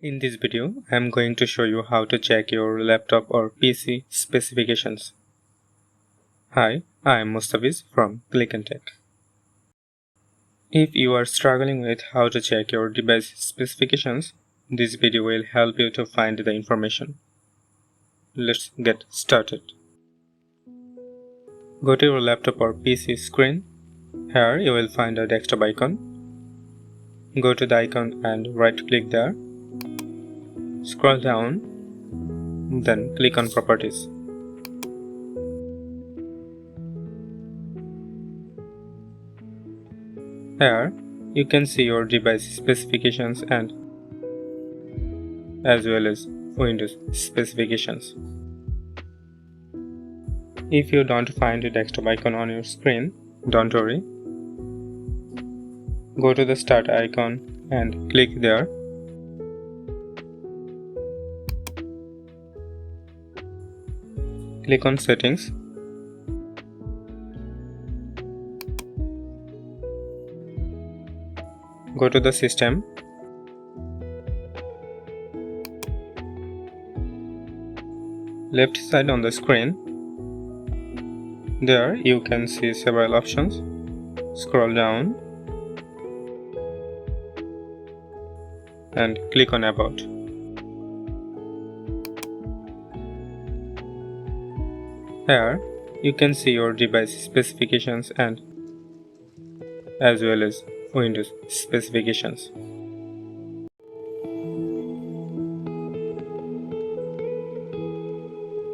In this video, I am going to show you how to check your laptop or PC specifications. Hi, I am Mustafiz from Click&Tech. If you are struggling with how to check your device specifications, this video will help you to find the information. Let's get started. Go to your laptop or PC screen. Here you will find a desktop icon. Go to the icon and right-click there. Scroll down, then click on Properties. Here, you can see your device specifications and as well as Windows specifications. If you don't find the desktop icon on your screen, don't worry. Go to the Start icon and click there. Click on Settings. Go to the System. Left side on the screen. There you can see several options. Scroll down and click on About. Here you can see your device specifications and as well as Windows specifications.